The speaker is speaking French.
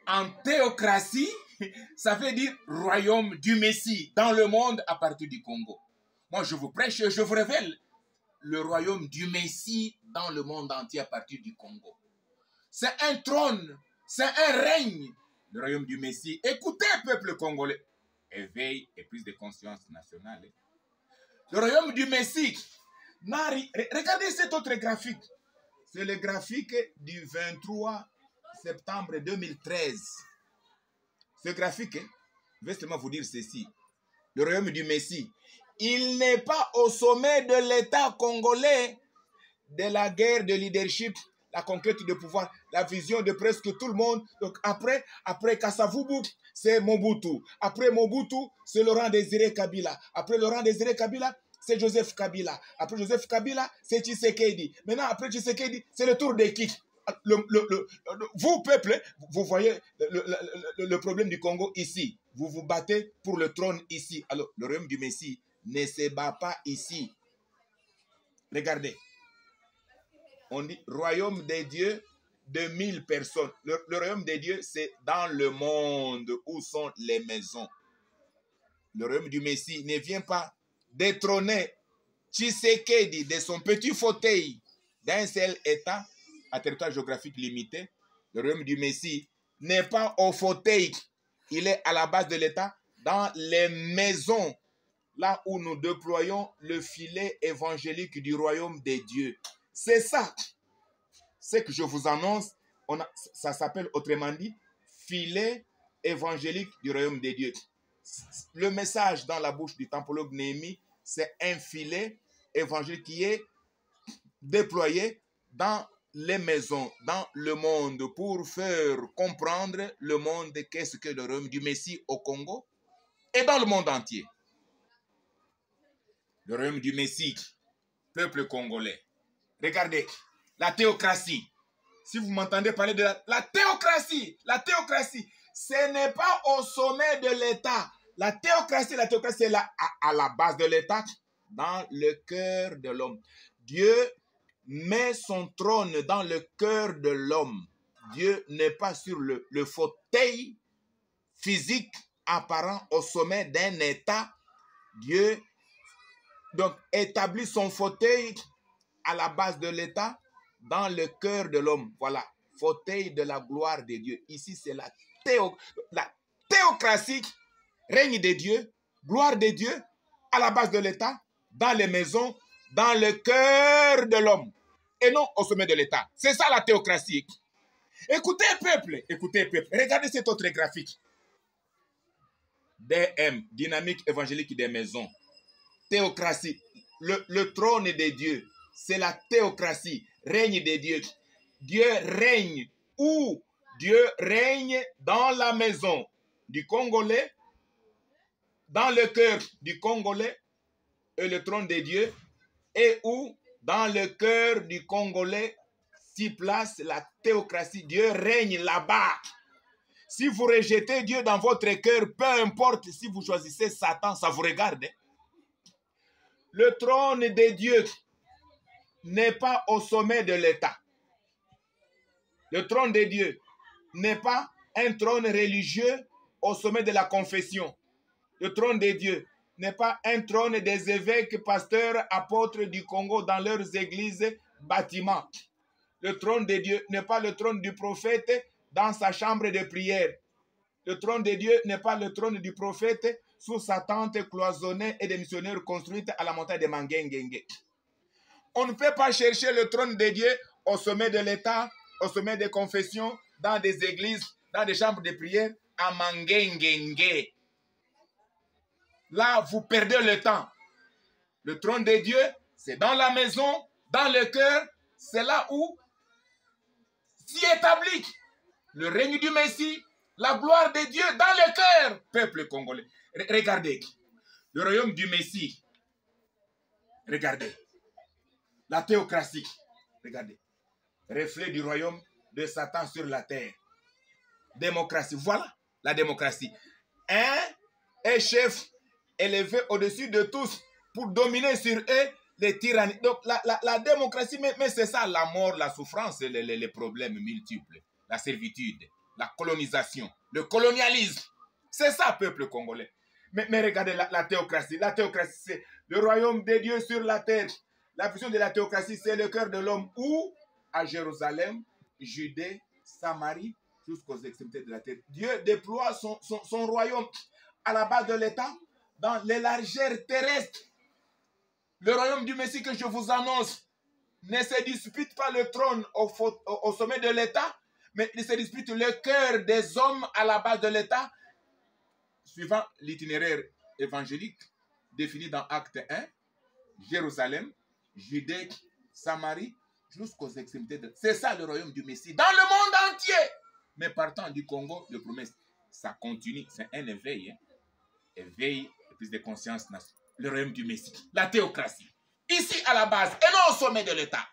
En théocratie, ça veut dire royaume du Messie dans le monde à partir du Congo. Moi, je vous prêche et je vous révèle le royaume du Messie dans le monde entier à partir du Congo. C'est un trône, c'est un règne, le royaume du Messie. Écoutez, peuple congolais, éveil et prise de conscience nationale. Le royaume du Messie, regardez cet autre graphique. C'est le graphique du 23 septembre 2013. Ce graphique, je vais seulement vous dire ceci. Le royaume du Messie, il n'est pas au sommet de l'État congolais, de la guerre de leadership, la conquête de pouvoir, la vision de presque tout le monde. Donc après Kasavubu, c'est Mobutu. Après Mobutu, c'est Laurent Désiré Kabila. Après Laurent Désiré Kabila, c'est Joseph Kabila. Après Joseph Kabila, c'est Tshisekedi. Maintenant, après Tshisekedi, c'est le tour des kicks. Vous, peuple, vous voyez le problème du Congo ici. Vous vous battez pour le trône ici. Alors, le royaume du Messie ne se bat pas ici. Regardez. On dit royaume des dieux de 1000 personnes. Le royaume des dieux, c'est dans le monde où sont les maisons. Le royaume du Messie ne vient pas détrôner Tshisekedi de son petit fauteuil d'un seul État à territoire géographique limité. Le royaume du Messie n'est pas au fauteuil. Il est à la base de l'État dans les maisons, là où nous déployons le filet évangélique du royaume des dieux. C'est ça. Ce que je vous annonce, ça s'appelle autrement dit filet évangélique du royaume des dieux. Le message dans la bouche du tempologue Néhémie, c'est un filet évangélique qui est déployé dans les maisons, dans le monde, pour faire comprendre le monde qu'est-ce que le royaume du Messie au Congo et dans le monde entier. Le royaume du Messie, peuple congolais. Regardez, la théocratie. Si vous m'entendez parler de la théocratie, ce n'est pas au sommet de l'État. La théocratie, c'est là à la base de l'État, dans le cœur de l'homme. Dieu met son trône dans le cœur de l'homme. Dieu n'est pas sur le fauteuil physique apparent au sommet d'un État. Dieu donc établit son fauteuil à la base de l'État dans le cœur de l'homme. Voilà, fauteuil de la gloire de Dieu. Ici, c'est la théocratie, règne de Dieu, gloire de Dieu, à la base de l'État, dans les maisons, dans le cœur de l'homme, et non au sommet de l'État. C'est ça la théocratie. Écoutez, peuple, regardez cet autre graphique. DM, dynamique évangélique des maisons. Théocratie, le trône de Dieu, c'est la théocratie, règne de Dieu. Dieu règne où? Dieu règne dans la maison du Congolais, dans le cœur du Congolais, et le trône de Dieu, et où? Dans le cœur du Congolais s'y place la théocratie. Dieu règne là-bas. Si vous rejetez Dieu dans votre cœur, peu importe si vous choisissez Satan, ça vous regarde. Le trône de Dieu n'est pas au sommet de l'État. Le trône de Dieu n'est pas un trône religieux au sommet de la confession. Le trône de Dieu n'est pas un trône des évêques, pasteurs, apôtres du Congo dans leurs églises, bâtiments. Le trône de Dieu n'est pas le trône du prophète dans sa chambre de prière. Le trône de Dieu n'est pas le trône du prophète sous sa tente cloisonnée et des missionnaires construites à la montagne de Mangengenge. On ne peut pas chercher le trône de Dieu au sommet de l'État, au sommet des confessions, dans des églises, dans des chambres de prière, à Mangengenge. Là, vous perdez le temps. Le trône de Dieu, c'est dans la maison, dans le cœur, c'est là où s'y établit le règne du Messie, la gloire de Dieu dans le cœur, peuple congolais. Regardez, le royaume du Messie, regardez, la théocratie, regardez, reflet du royaume de Satan sur la terre. Démocratie, voilà la démocratie. Un chef élevé au-dessus de tous pour dominer sur eux les tyrannies. Donc la démocratie, mais c'est ça la mort, la souffrance, les problèmes multiples, la servitude. la colonisation, le colonialisme. C'est ça, peuple congolais. Mais regardez la théocratie. La théocratie, c'est le royaume des dieux sur la terre. La vision de la théocratie, c'est le cœur de l'homme où? À Jérusalem, Judée, Samarie, jusqu'aux extrémités de la terre. Dieu déploie son royaume à la base de l'État dans les largeurs terrestres. Le royaume du Messie que je vous annonce ne se dispute pas le trône au sommet de l'État, mais il se dispute le cœur des hommes à la base de l'État, suivant l'itinéraire évangélique défini dans Acte 1, Jérusalem, Judée, Samarie, jusqu'aux extrémités de... C'est ça le royaume du Messie, dans le monde entier. Mais partant du Congo, de promesse, ça continue, c'est un éveil. Hein? Éveil et prise de conscience nationale. Le royaume du Messie, la théocratie. Ici à la base, et non au sommet de l'État.